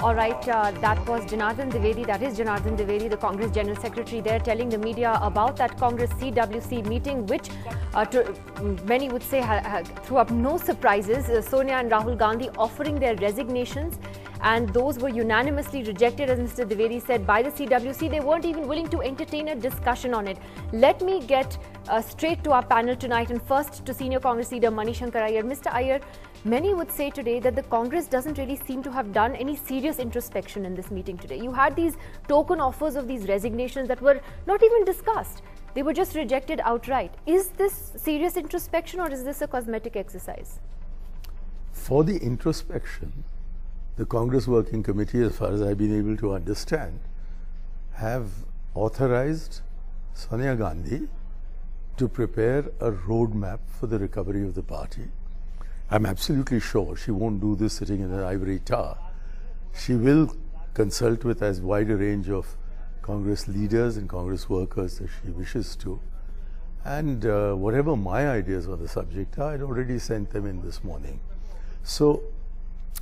All right, that was Janardhan Dwivedi, that is Janardhan Dwivedi, the Congress General Secretary there, telling the media about that Congress CWC meeting, which many would say threw up no surprises. Sonia and Rahul Gandhi offering their resignations, and those were unanimously rejected, as Mr. Dwivedi said, by the CWC. They weren't even willing to entertain a discussion on it. Let me get straight to our panel tonight, and first to Senior Congress leader Manishankar Iyer. Mr. Iyer, many would say today that the Congress doesn't really seem to have done any serious introspection in this meeting today. You had these token offers of these resignations that were not even discussed. They were just rejected outright. Is this serious introspection, or is this a cosmetic exercise? For the introspection, the Congress Working Committee, as far as I've been able to understand, have authorized Sonia Gandhi to prepare a roadmap for the recovery of the party. I'm absolutely sure she won't do this sitting in an ivory tower. She will consult with as wide a range of Congress leaders and Congress workers as she wishes to. And whatever my ideas on the subject are, I'd already sent them in this morning. So,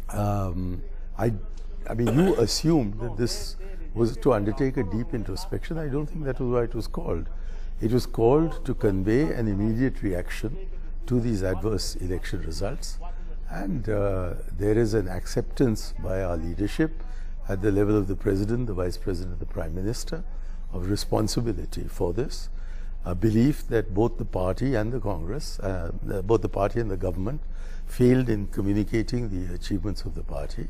I mean, you assumed that this was to undertake a deep introspection. I don't think that was why it was called. It was called to convey an immediate reaction to these adverse election results, and there is an acceptance by our leadership at the level of the President, the Vice President, the Prime Minister, of responsibility for this, a belief that both the party and the Congress, both the party and the government failed in communicating the achievements of the party,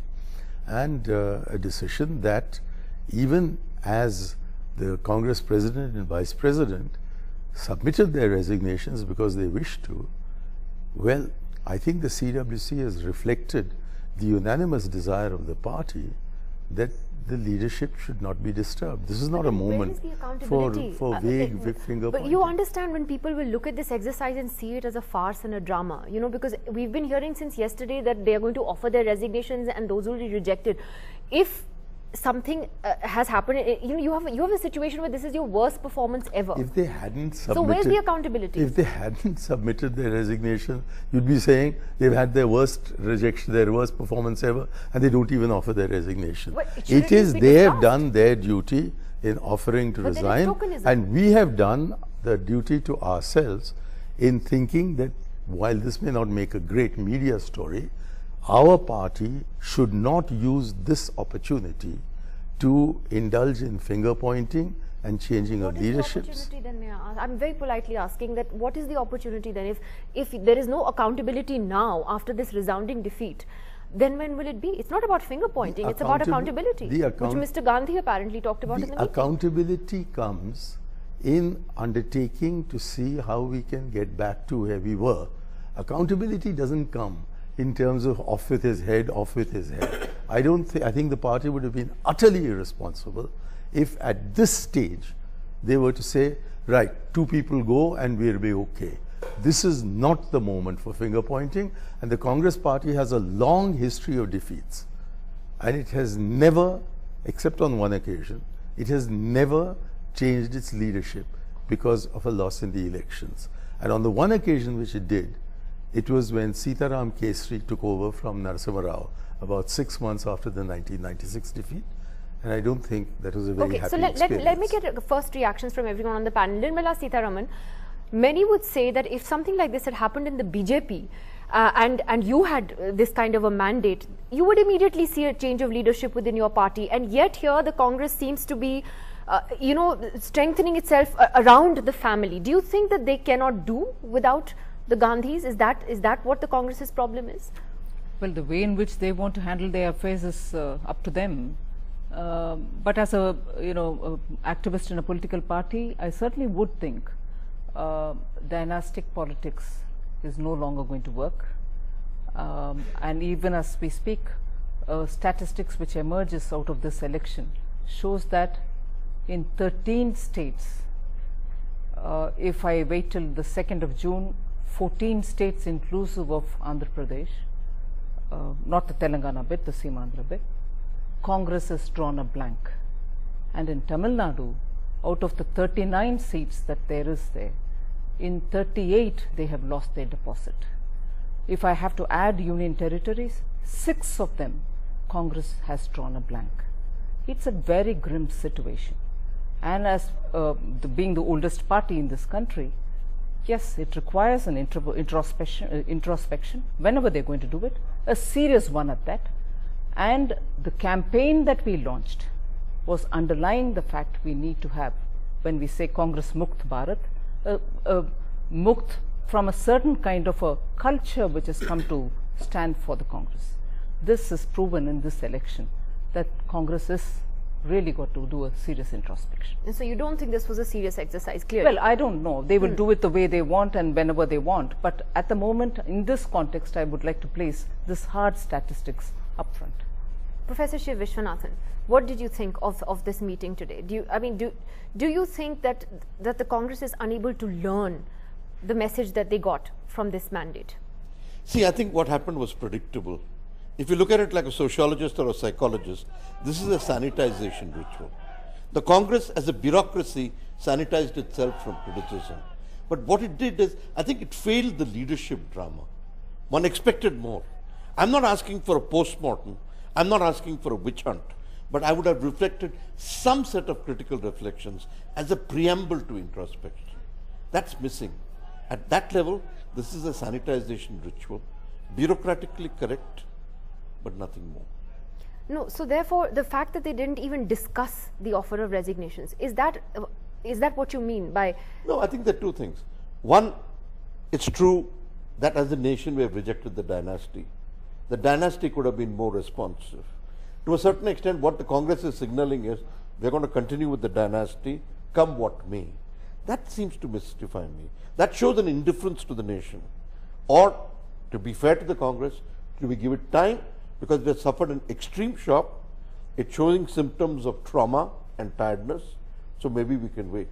and a decision that even as the Congress President and Vice President submitted their resignations because they wished to, well, I think the CWC has reflected the unanimous desire of the party that the leadership should not be disturbed. This is not a moment for vague finger pointing. But you understand when people will look at this exercise and see it as a farce and a drama, you know, because we've been hearing since yesterday that they are going to offer their resignations and those will be rejected. If something has happened, you have a situation where this is your worst performance ever. If they hadn't submitted, so where's the accountability? If they hadn't submitted their resignation, you'd be saying they've had their worst rejection, their worst performance ever, and they don't even offer their resignation. It is they have done their duty in offering to resign, and we have done the duty to ourselves in thinking that while this may not make a great media story, our party should not use this opportunity to indulge in finger pointing and changing of leadership. What is the opportunity then, may I ask? I'm very politely asking that what is the opportunity then? If there is no accountability now after this resounding defeat, then when will it be? It's not about finger pointing, it's about accountability, which Mr. Gandhi apparently talked about in the meeting. Accountability comes in undertaking to see how we can get back to where we were. Accountability doesn't come in terms of off with his head, off with his head. I think the party would have been utterly irresponsible if at this stage they were to say, right, 2 people go and we'll be okay. This is not the moment for finger pointing, and the Congress party has a long history of defeats, and it has never, except on one occasion, it has never changed its leadership because of a loss in the elections. And on the one occasion which it did, it was when Sitaram Kesri took over from Narasimha Rao about 6 months after the 1996 defeat, and I don't think that was a very happy experience. Let me get first reactions from everyone on the panel. Nirmala Sitharaman, many would say that if something like this had happened in the BJP and you had this kind of a mandate, you would immediately see a change of leadership within your party, and yet here the Congress seems to be strengthening itself around the family. Do you think that they cannot do without the Gandhis? Is that what the Congress's problem is? Well, the way in which they want to handle their affairs is up to them. But as a activist in a political party, I certainly would think dynastic politics is no longer going to work. And even as we speak, statistics which emerges out of this election shows that in 13 states, if I wait till the 2nd of June, 14 states inclusive of Andhra Pradesh, not the Telangana bit, the Seemandhra bit, Congress has drawn a blank. And in Tamil Nadu, out of the 39 seats that there is there, in 38 they have lost their deposit. If I have to add union territories, 6 of them Congress has drawn a blank. It's a very grim situation. And as being the oldest party in this country, yes, it requires an introspection whenever they're going to do it, a serious one at that. And the campaign that we launched was underlying the fact we need to have, when we say Congress Mukt Bharat, Mukt from a certain kind of a culture which has come to stand for the Congress. This is proven in this election that Congress is really got to do a serious introspection. And so you don't think this was a serious exercise, clearly? Well, I don't know. They will do it the way they want and whenever they want. But at the moment, in this context, I would like to place this hard statistics up front. Professor Shiv Vishwanathan, what did you think of this meeting today? Do you think that the Congress is unable to learn the message that they got from this mandate? See, I think what happened was predictable. If you look at it like a sociologist or a psychologist, this is a sanitization ritual. The Congress as a bureaucracy sanitized itself from criticism. But what it did is, I think it failed the leadership drama. One expected more. I'm not asking for a post-mortem. I'm not asking for a witch hunt. But I would have reflected some set of critical reflections as a preamble to introspection. That's missing. At that level, this is a sanitization ritual, bureaucratically correct, but nothing more. No, so therefore, the fact that they didn't even discuss the offer of resignations, is that what you mean by? No, I think there are two things. One, it's true that as a nation we have rejected the dynasty. The dynasty could have been more responsive. To a certain extent, what the Congress is signaling is, we're going to continue with the dynasty, come what may. That seems to mystify me. That shows an indifference to the nation. Or, to be fair to the Congress, should we give it time? Because we have suffered an extreme shock. It's showing symptoms of trauma and tiredness. So maybe we can wait.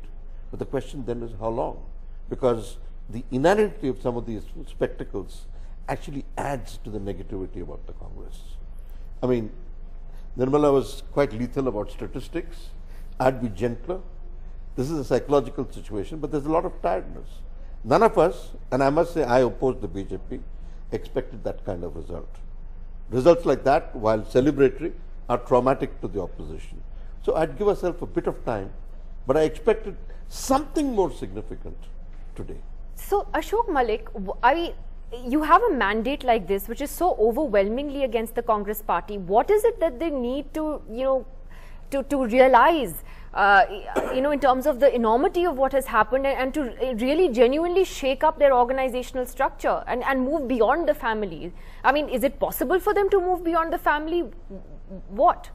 But the question then is how long? Because the inanity of some of these spectacles actually adds to the negativity about the Congress. I mean, Nirmala was quite lethal about statistics. I'd be gentler. This is a psychological situation, but there's a lot of tiredness. None of us, and I must say I opposed the BJP, expected that kind of result. Results like that, while celebratory, are traumatic to the opposition. So I'd give myself a bit of time, but I expected something more significant today. So Ashok Malik, you have a mandate like this, which is so overwhelmingly against the Congress party. What is it that they need to, to realize, in terms of the enormity of what has happened, and to really genuinely shake up their organizational structure and move beyond the family? I mean, is it possible for them to move beyond the family? What?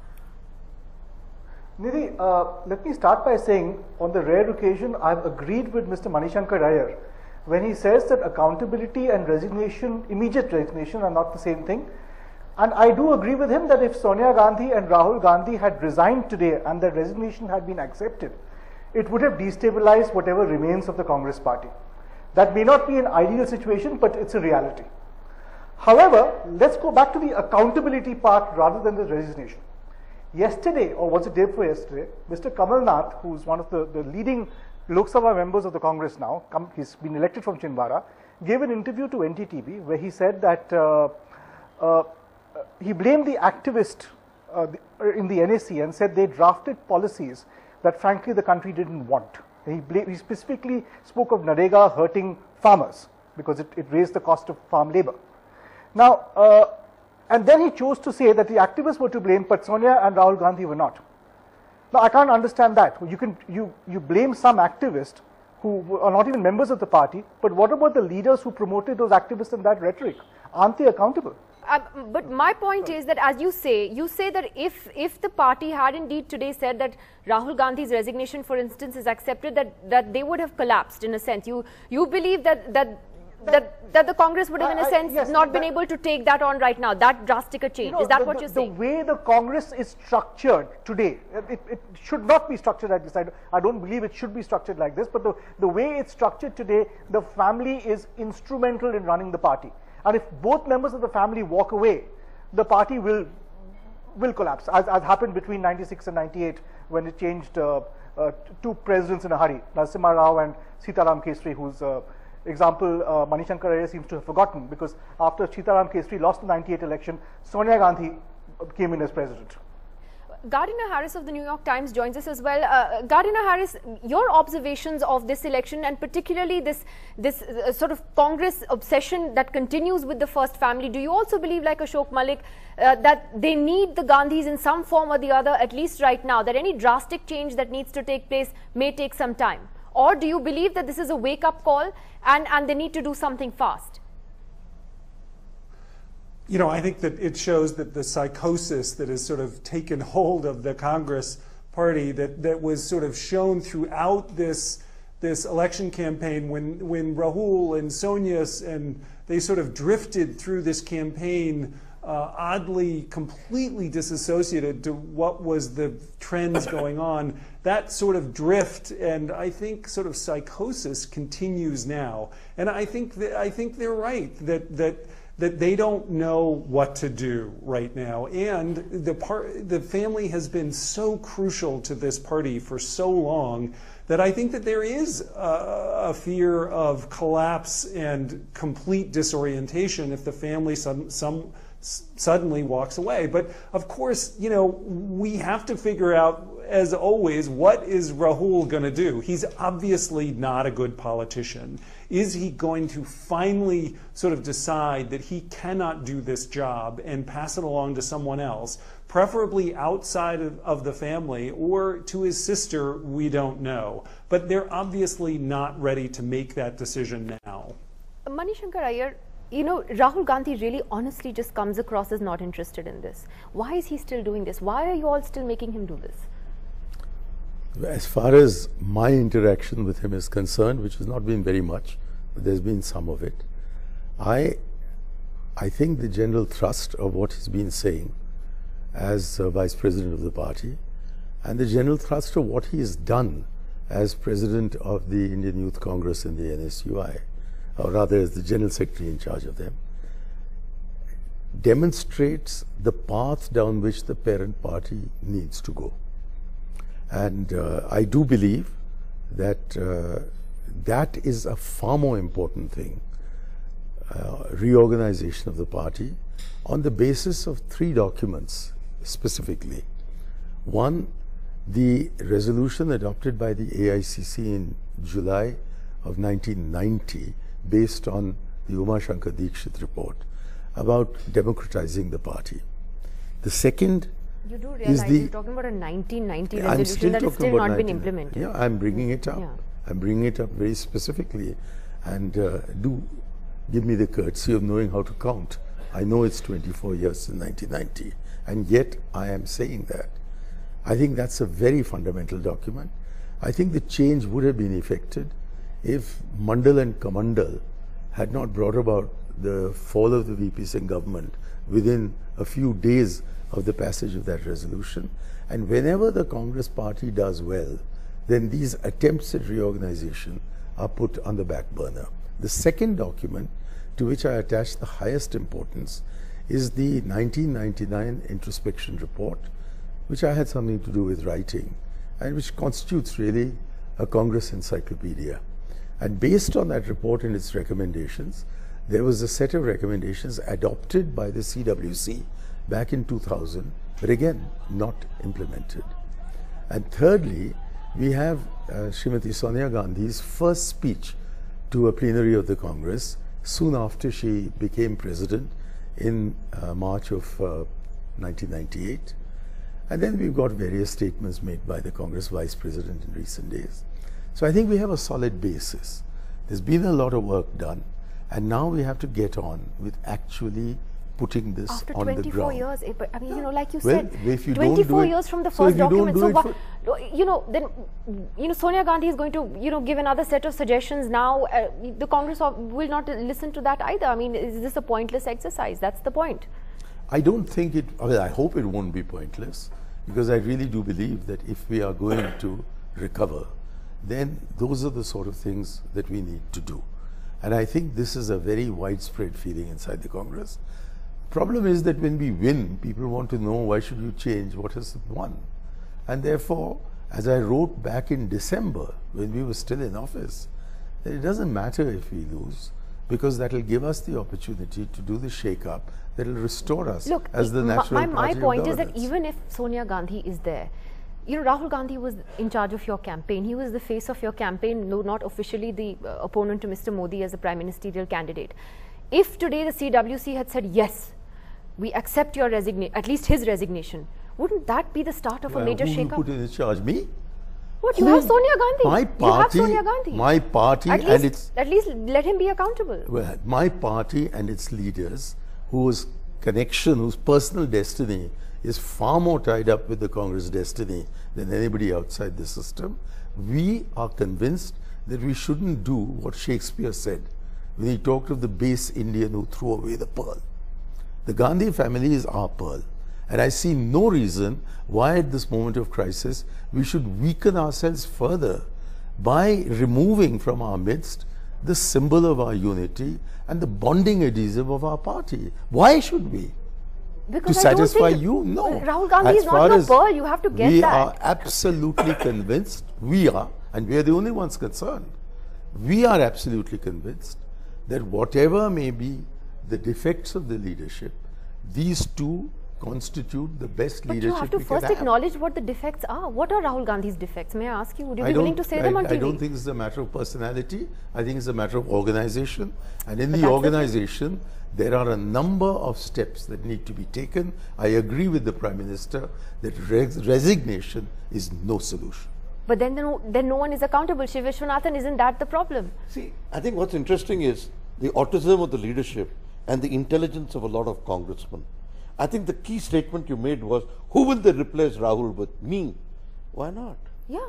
Nidhi, let me start by saying, on the rare occasion, I've agreed with Mr. Manishankar Iyer when he says that accountability and resignation, immediate resignation, are not the same thing. And I do agree with him that if Sonia Gandhi and Rahul Gandhi had resigned today and their resignation had been accepted, it would have destabilized whatever remains of the Congress party. That may not be an ideal situation, but it's a reality. However, let's go back to the accountability part rather than the resignation. Yesterday, or was it day before yesterday, Mr. Kamal Nath, who's one of the leading Lok Sabha members of the Congress now, he's been elected from Chhindwara, gave an interview to NDTV where he said that he blamed the activist in the NAC and said they drafted policies that frankly the country didn't want. He specifically spoke of Narega hurting farmers because it raised the cost of farm labor. Now, and then he chose to say that the activists were to blame, but Sonia and Rahul Gandhi were not. Now, I can't understand that. You blame some activist who are not even members of the party, but what about the leaders who promoted those activists and that rhetoric? Aren't they accountable? But my point is that, as you say that if the party had indeed today said that Rahul Gandhi's resignation, for instance, is accepted, that they would have collapsed in a sense. You believe that the Congress would have, in a sense, yes, not been able to take that on right now, that drastic a change. Is that what you're saying? The way the Congress is structured today, it should not be structured like this. I don't believe it should be structured like this, but the way it's structured today, the family is instrumental in running the party. And if both members of the family walk away, the party will collapse, as happened between 96 and 98 when it changed two presidents in a hurry, Narasimha Rao and Sitaram Kesri, whose example Manishankar Iyer seems to have forgotten, because after Sitaram Kesri lost the 98 election, Sonia Gandhi came in as president. Gardiner Harris of the New York Times joins us as well. Gardiner Harris, your observations of this election and particularly this sort of Congress obsession that continues with the first family. Do you also believe, like Ashok Malik, that they need the Gandhis in some form or the other, at least right now, that any drastic change that needs to take place may take some time? Or do you believe that this is a wake-up call and they need to do something fast? You know, I think that it shows that the psychosis that has sort of taken hold of the Congress party that was sort of shown throughout this election campaign when Rahul and Sonia and they sort of drifted through this campaign oddly completely disassociated to what was the trends going on. That sort of drift and I think sort of psychosis continues now. And I think they're right that they don't know what to do right now, and the family has been so crucial to this party for so long that I think that there is a fear of collapse and complete disorientation if the family suddenly walks away. But of course, you know, we have to figure out, as always, what is Rahul going to do? He's obviously not a good politician. Is he going to finally sort of decide that he cannot do this job and pass it along to someone else, preferably outside of the family or to his sister? We don't know. But they're obviously not ready to make that decision now. Manishankar Iyer, you know, Rahul Gandhi really honestly just comes across as not interested in this. Why is he still doing this? Why are you all still making him do this? As far as my interaction with him is concerned, which has not been very much, but there's been some of it, I think the general thrust of what he's been saying as Vice President of the party and the general thrust of what he has done as President of the Indian Youth Congress and the NSUI, or rather as the General Secretary in charge of them, demonstrates the path down which the parent party needs to go. And I do believe that that is a far more important thing, reorganization of the party on the basis of 3 documents specifically. One, the resolution adopted by the AICC in July of 1990 based on the Uma Shankar Dikshit report about democratizing the party. The second, you do realize you're talking about a 1990 resolution that has still not been implemented. Yeah, I'm bringing it up. Yeah. I'm bringing it up very specifically, and do give me the courtesy of knowing how to count. I know it's 24 years since 1990, and yet I am saying that. I think that's a very fundamental document. I think the change would have been effected if Mandal and Kamandal had not brought about the fall of the VP Singh government within a few days of the passage of that resolution. And whenever the Congress party does well, then these attempts at reorganization are put on the back burner. The second document to which I attach the highest importance is the 1999 introspection report, which I had something to do with writing and which constitutes really a Congress encyclopedia. And based on that report and its recommendations, there was a set of recommendations adopted by the CWC back in 2000, but again, not implemented. And thirdly, we have Srimati Sonia Gandhi's first speech to a plenary of the Congress soon after she became president in March of 1998. And then we've got various statements made by the Congress Vice President in recent days. So I think we have a solid basis. There's been a lot of work done, and now we have to get on with actually putting this after on the ground. 24 years, I mean, you know, like you well, said, if you 24 years from the first document. So, you know, then, you know, Sonia Gandhi is going to, you know, give another set of suggestions now. The Congress will not listen to that either. I mean, is this a pointless exercise? That's the point. I don't think it, well, I hope it won't be pointless, because I really do believe that if we are going to recover, then those are the sort of things that we need to do. And I think this is a very widespread feeling inside the Congress. Problem is that when we win, people want to know, why should you change what has won? And therefore, as I wrote back in December, when we were still in office, that it doesn't matter if we lose. because that will give us the opportunity to do the shake-up that will restore us Look, as the natural my party point of is that governance. even if Sonia Gandhi is there, you know, Rahul Gandhi was in charge of your campaign. He was the face of your campaign, though not officially the opponent to Mr. Modi as the prime ministerial candidate. If today the CWC had said, yes, we accept your resignation, at least his resignation, wouldn't that be the start of a major who will shake-up? put in charge? Me? What, you have Sonia Gandhi? My party, you have Sonia Gandhi. My party At least let him be accountable. Well, my party and its leaders, whose connection, whose personal destiny is far more tied up with the Congress destiny than anybody outside the system, we are convinced that we shouldn't do what Shakespeare said when he talked of the base Indian who threw away the pearl. The Gandhi family is our pearl. And I see no reason why at this moment of crisis we should weaken ourselves further by removing from our midst the symbol of our unity and the bonding adhesive of our party. Why should we? Because To I don't satisfy think you? No. Rahul Gandhi is As far not your as pearl. You have to get we that. are absolutely convinced, we are, and we are the only ones concerned, we are absolutely convinced that whatever may be the defects of the leadership, these two constitute the best But leadership you have to we first can have. acknowledge what the defects are. What are Rahul Gandhi's defects? May I ask you? Would you be willing to say them on TV? I don't think it's a matter of personality. I think it's a matter of organization. And in the that's organization, there are a number of steps that need to be taken. I agree with the Prime Minister that resignation is no solution. But then no one is accountable. Shiv Vishwanathan, isn't that the problem? See, I think what's interesting is the autism of the leadership and the intelligence of a lot of congressmen. I think the key statement you made was, who will they replace Rahul with? Me. Why not? Yeah.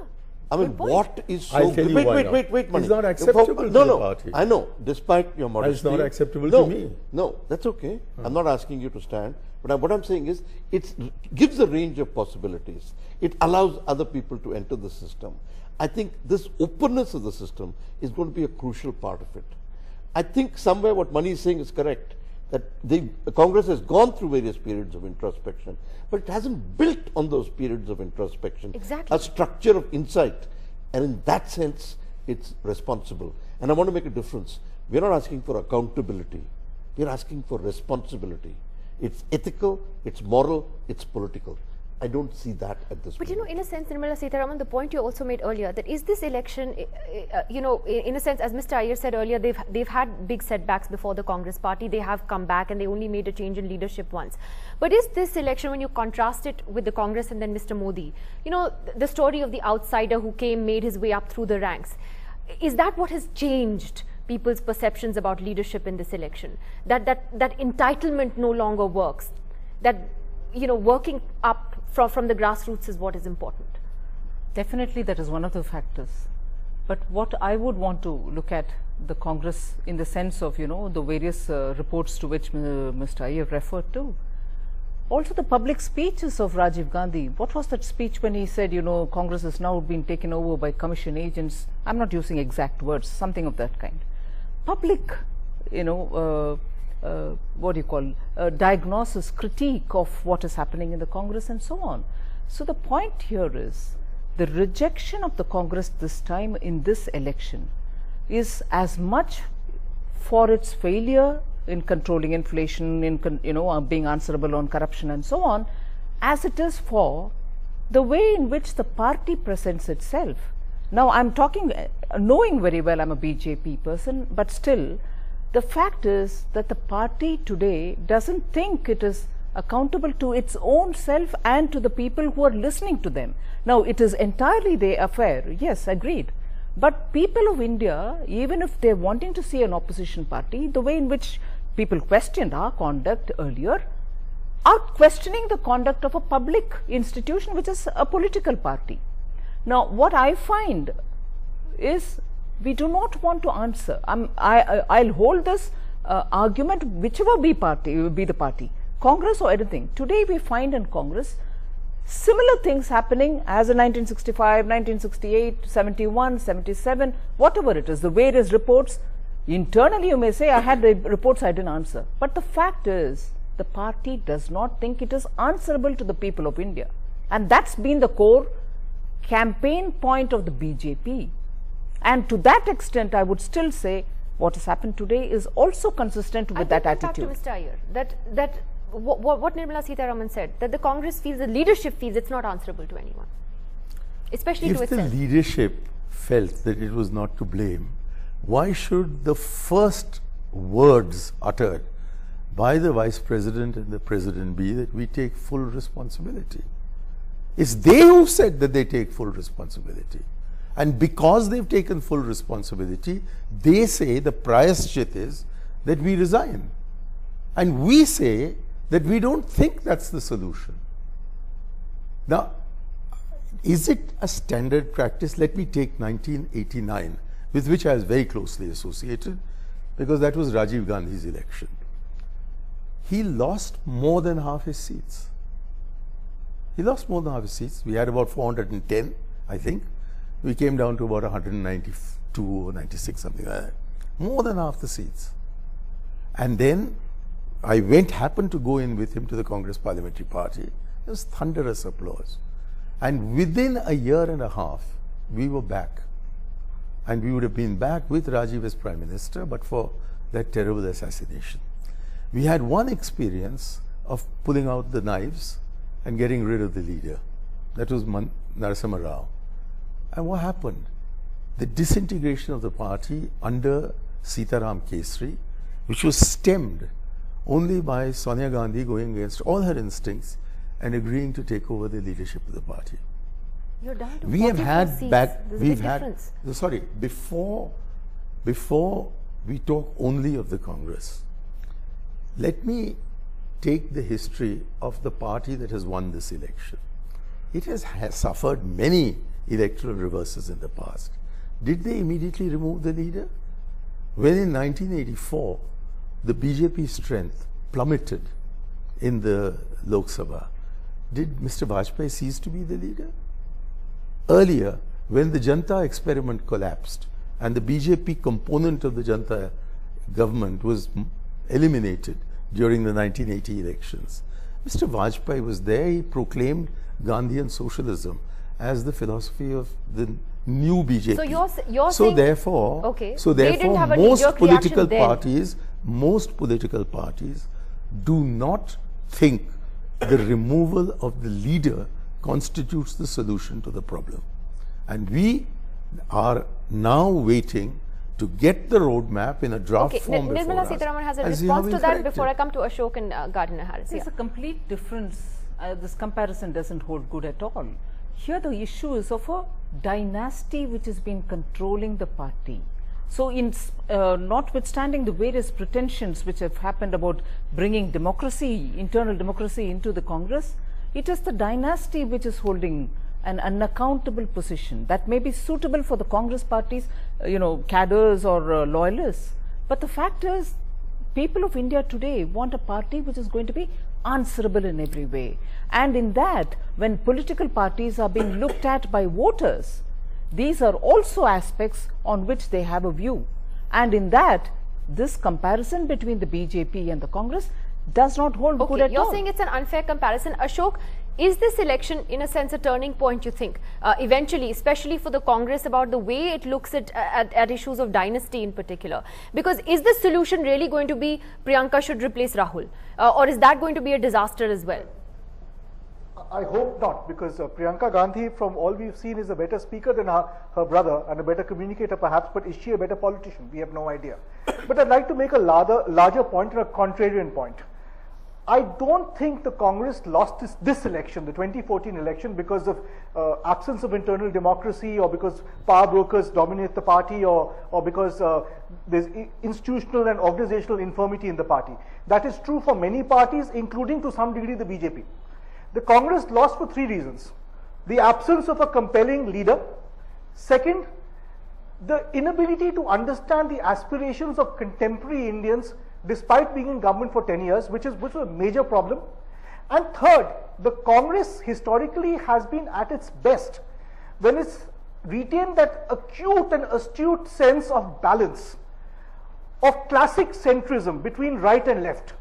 I mean, Good point. what is so I'll tell you why not. wait, Mani. It's not acceptable to no, the party. I know, despite your modesty. It's not acceptable no, to me. No, that's okay. I'm not asking you to stand. But what I'm saying is, it gives a range of possibilities. It allows other people to enter the system. I think this openness of the system is going to be a crucial part of it. I think somewhere what Mani is saying is correct, that the Congress has gone through various periods of introspection, but it hasn't built on those periods of introspection Exactly. a structure of insight. And in that sense, it's responsible. And I want to make a difference. We're not asking for accountability. We're asking for responsibility. It's ethical, it's moral, it's political. I don't see that at this But moment. you know, in a sense, Nirmala Sitharaman, the point you also made earlier, that is this election, you know, in a sense, as Mr. Iyer said earlier, they've had big setbacks before the Congress party. They have come back and they only made a change in leadership once. But is this election, when you contrast it with the Congress and then Mr. Modi, you know, the story of the outsider who came, made his way up through the ranks, is that what has changed people's perceptions about leadership in this election? That entitlement no longer works, that, you know, working up from the grassroots is what is important. Definitely that is one of the factors. But what I would want to look at the Congress in the sense of, you know, the various reports to which Mr. Iyer referred to. Also the public speeches of Rajiv Gandhi. What was that speech when he said, you know, Congress has now been taken over by commission agents? I'm not using exact words, something of that kind. Public, you know, what do you call, diagnosis, critique of what is happening in the Congress and so on. So the point here is, the rejection of the Congress this time in this election is as much for its failure in controlling inflation, in you know, being answerable on corruption and so on, as it is for the way in which the party presents itself. Now I'm talking, knowing very well I'm a BJP person, but still, the fact is that the party today doesn't think it is accountable to its own self and to the people who are listening to them. Now, it is entirely their affair, yes, agreed. But people of India, even if they're wanting to see an opposition party, the way in which people questioned our conduct earlier, are questioning the conduct of a public institution, which is a political party. Now, what I find is, we do not want to answer. I'll hold this argument, whichever be the party, Congress or anything. Today we find in Congress similar things happening as in 1965, 1968, 71, 77, whatever it is, the various reports. Internally you may say, I had the reports I didn't answer. But the fact is, the party does not think it is answerable to the people of India. And that's been the core campaign point of the BJP. And to that extent, I would still say, what has happened today is also consistent with that attitude. Back to Mr. Iyer, what Nirmala Sitharaman said, that the Congress feels, the leadership feels it's not answerable to anyone, especially to itself. If the leadership felt that it was not to blame, why should the first words uttered by the Vice President and the President be that we take full responsibility? It's they who said that they take full responsibility. And because they've taken full responsibility, they say the prayaschit is that we resign. And we say that we don't think that's the solution. Now, is it a standard practice? Let me take 1989, with which I was very closely associated, because that was Rajiv Gandhi's election. He lost more than half his seats. He lost more than half his seats. We had about 410, I think. We came down to about 192 or 96, something like that. More than half the seats. And then I happened to go in with him to the Congress Parliamentary Party. There was thunderous applause. And within a year and a half, we were back. And we would have been back with Rajiv as Prime Minister, but for that terrible assassination. We had one experience of pulling out the knives and getting rid of the leader. That was Narasimha Rao. And what happened? The disintegration of the party under Sitaram Kesri, which was stemmed only by Sonia Gandhi going against all her instincts and agreeing to take over the leadership of the party. You're down to We have had seats. back. There's a We've big had. difference. Sorry, before we talk only of the Congress, let me take the history of the party that has won this election. It has suffered many electoral reverses in the past. Did they immediately remove the leader? When in 1984, the BJP strength plummeted in the Lok Sabha, did Mr. Vajpayee cease to be the leader? Earlier, when the Janta experiment collapsed and the BJP component of the Janta government was eliminated during the 1980 elections, Mr. Vajpayee was there. He proclaimed Gandhian socialism as the philosophy of the new BJP. So you're so saying, therefore, okay, so they didn't therefore, have a most knee-jerk political reaction parties do not think the removal of the leader constitutes the solution to the problem. And we are now waiting to get the roadmap in a draft form before Nirmala us. Sitharaman has a and see how response we to that correct before it. I come to Ashok and Gardner Harris. There's a complete difference. This comparison doesn't hold good at all. Here the issue is of a dynasty which has been controlling the party. So notwithstanding the various pretensions which have happened about bringing democracy, internal democracy into the Congress, it is the dynasty which is holding an unaccountable position that may be suitable for the Congress party's, cadres or loyalists. But the fact is, people of India today want a party which is going to be answerable in every way. And in that, when political parties are being looked at by voters, these are also aspects on which they have a view. And in that, this comparison between the BJP and the Congress does not hold good at all. You're saying it's an unfair comparison. Ashok, is this election in a sense a turning point, you think, eventually, especially for the Congress, about the way it looks at issues of dynasty in particular? Because is the solution really going to be Priyanka should replace Rahul? Or is that going to be a disaster as well? I hope not, because Priyanka Gandhi, from all we've seen, is a better speaker than her brother and a better communicator perhaps, but is she a better politician? We have no idea. But I'd like to make a larger point and a contrarian point. I don't think the Congress lost this election, the 2014 election, because of absence of internal democracy, or because power brokers dominate the party, or because there's institutional and organizational infirmity in the party. That is true for many parties, including to some degree the BJP. The Congress lost for three reasons: the absence of a compelling leader, second, the inability to understand the aspirations of contemporary Indians despite being in government for 10 years, which was a major problem, and third, the Congress historically has been at its best when it's retained that acute and astute sense of balance, of classic centrism between right and left.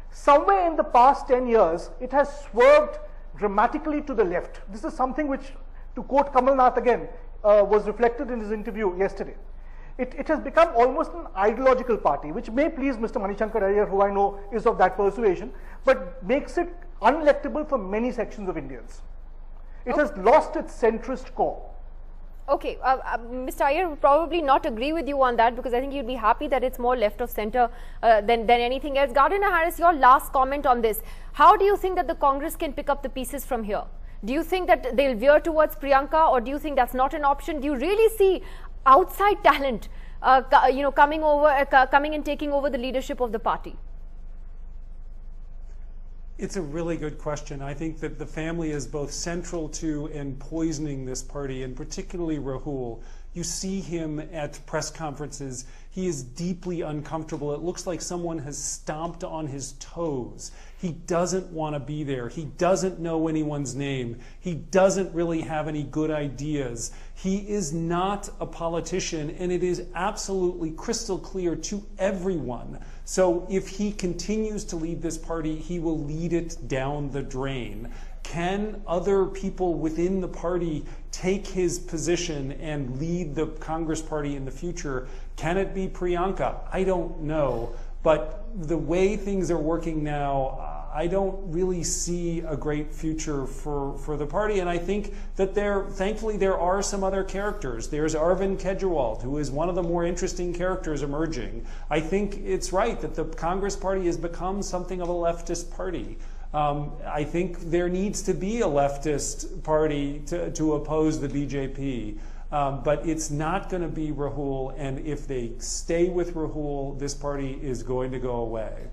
Somewhere in the past 10 years, it has swerved dramatically to the left. This is something which, to quote Kamal Nath again, was reflected in his interview yesterday. it has become almost an ideological party, which may please Mr. Manishankar Iyer, who I know is of that persuasion, but makes it unelectable for many sections of Indians. It has lost its centrist core. Okay, Mr. Iyer would probably not agree with you on that, because I think you'd be happy that it's more left of centre than anything else. Gardiner-Harris, your last comment on this. How do you think that the Congress can pick up the pieces from here? Do you think that they'll veer towards Priyanka, or do you think that's not an option? Do you really see outside talent coming and taking over the leadership of the party? It's a really good question. I think that the family is both central to and poisoning this party, and particularly Rahul. You see him at press conferences. He is deeply uncomfortable. It looks like someone has stomped on his toes. He doesn't want to be there. He doesn't know anyone's name. He doesn't really have any good ideas. He is not a politician, and it is absolutely crystal clear to everyone. So if he continues to lead this party, he will lead it down the drain. Can other people within the party take his position and lead the Congress party in the future? Can it be Priyanka? I don't know. But the way things are working now, I don't really see a great future for the party. And I think that thankfully there are some other characters. There's Arvind Kejriwal, who is one of the more interesting characters emerging. I think it's right that the Congress party has become something of a leftist party. I think there needs to be a leftist party to oppose the BJP. But it's not going to be Rahul, and if they stay with Rahul, this party is going to go away.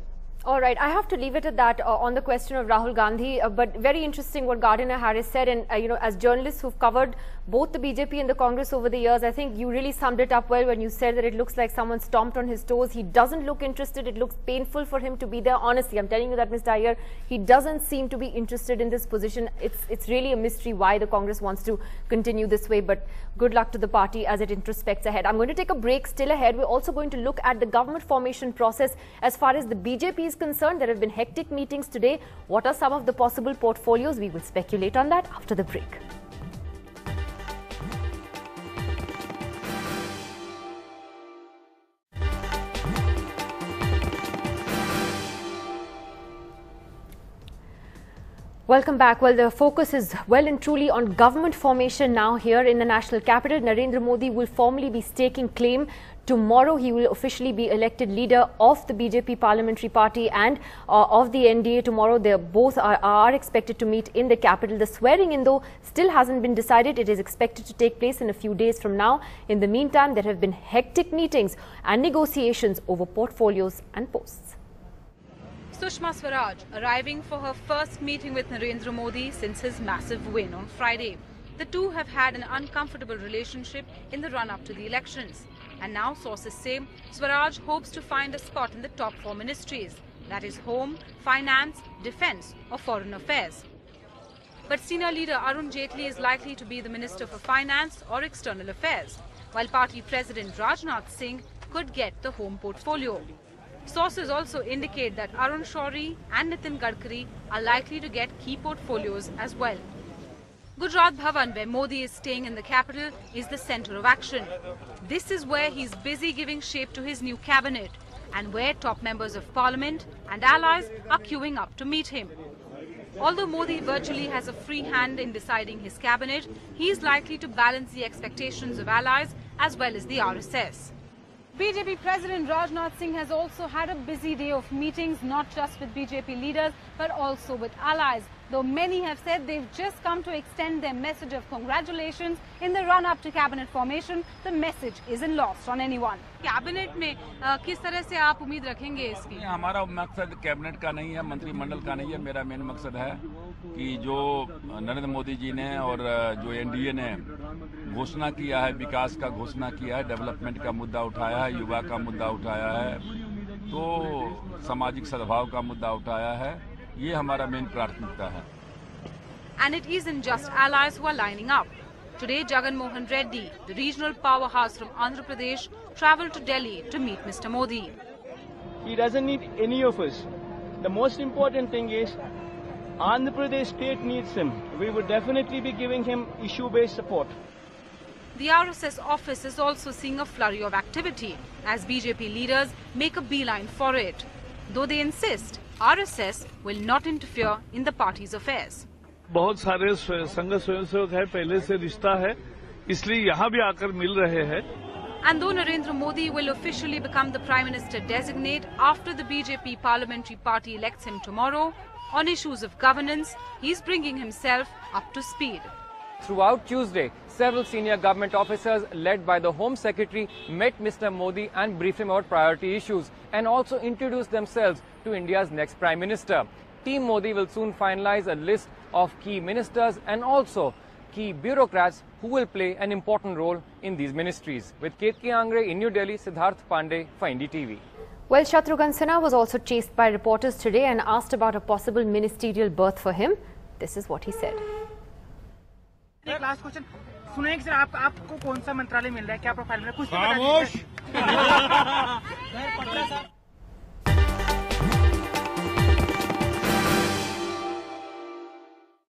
All right, I have to leave it at that on the question of Rahul Gandhi, but very interesting what Gardiner-Harris said, and as journalists who've covered both the BJP and the Congress over the years, I think you really summed it up well when you said that it looks like someone stomped on his toes. He doesn't look interested. It looks painful for him to be there. Honestly, I'm telling you that, Mr. Iyer, he doesn't seem to be interested in this position. It's really a mystery why the Congress wants to continue this way, but good luck to the party as it introspects ahead. I'm going to take a break. Still ahead, we're also going to look at the government formation process as far as the BJP is concerned. There have been hectic meetings today. What are some of the possible portfolios? We will speculate on that after the break. Welcome back. Well, the focus is well and truly on government formation now here in the national capital. Narendra Modi will formally be staking claim. Tomorrow, he will officially be elected leader of the BJP parliamentary party and of the NDA. Tomorrow, they both are expected to meet in the capital. The swearing in, though, still hasn't been decided. It is expected to take place in a few days from now. In the meantime, there have been hectic meetings and negotiations over portfolios and posts. Sushma Swaraj arriving for her first meeting with Narendra Modi since his massive win on Friday. The two have had an uncomfortable relationship in the run-up to the elections. And now sources say Swaraj hopes to find a spot in the top four ministries, that is Home, Finance, Defence or Foreign Affairs. But senior leader Arun Jaitley is likely to be the Minister for Finance or External Affairs, while party President Rajnath Singh could get the Home portfolio. Sources also indicate that Arun Shourie and Nitin Gadkari are likely to get key portfolios as well. Gujarat Bhavan, where Modi is staying in the capital, is the centre of action. This is where he's busy giving shape to his new cabinet and where top members of parliament and allies are queuing up to meet him. Although Modi virtually has a free hand in deciding his cabinet, he is likely to balance the expectations of allies as well as the RSS. BJP President Rajnath Singh has also had a busy day of meetings, not just with BJP leaders, but also with allies. Though many have said they've just come to extend their message of congratulations in the run-up to cabinet formation, the message isn't lost on anyone. Cabinet में किस तरह से आप उम्मीद रखेंगे इसकी? हमारा मकसद कैबिनेट का नहीं है, मंत्रिमंडल का नहीं है. मेरा मेन मकसद है कि जो नरेंद्र मोदी जी ने और जो एनडीए ने घोषणा किया है, विकास का घोषणा किया है, डेवलपमेंट का मुद्दा उठाया है, युवा का मुद्दा उठाया है, तो सामाजिक सद्भाव का मुद्दा उठाया है. ये हमारा मेन प्राथमिकता है. And it isn't just allies who are lining up. Today, Jagan Mohan Reddy, the regional powerhouse from Andhra Pradesh, travelled to Delhi to meet Mr. Modi. He doesn't need any of us. The most important thing is Andhra Pradesh state needs him. We would definitely be giving him issue-based support. the RSS office is also seeing a flurry of activity as BJP leaders make a beeline for it. Though they insist RSS will not interfere in the party's affairs. बहुत सारे संघ स्वयंसेवक है, पहले से रिश्ता है, इसलिए यहाँ भी आकर मिल रहे हैं. And though Narendra Modi will officially become the Prime Minister designate after the BJP parliamentary party elects him tomorrow, on issues of governance, he is bringing himself up to speed. Throughout Tuesday, several senior government officers led by the Home Secretary met Mr. Modi and briefed him about priority issues and also introduced themselves to India's next Prime Minister. Team Modi will soon finalize a list of key ministers and also key bureaucrats who will play an important role in these ministries. With Ketki Angre in New Delhi, Siddharth Pandey for NDTV. Well, Shatrughan Sinha was also chased by reporters today and asked about a possible ministerial berth for him. This is what he said. एक last question सुनेंगे sir, आपको कौन सा मंत्रालय मिल रहा है, क्या profile में कुछ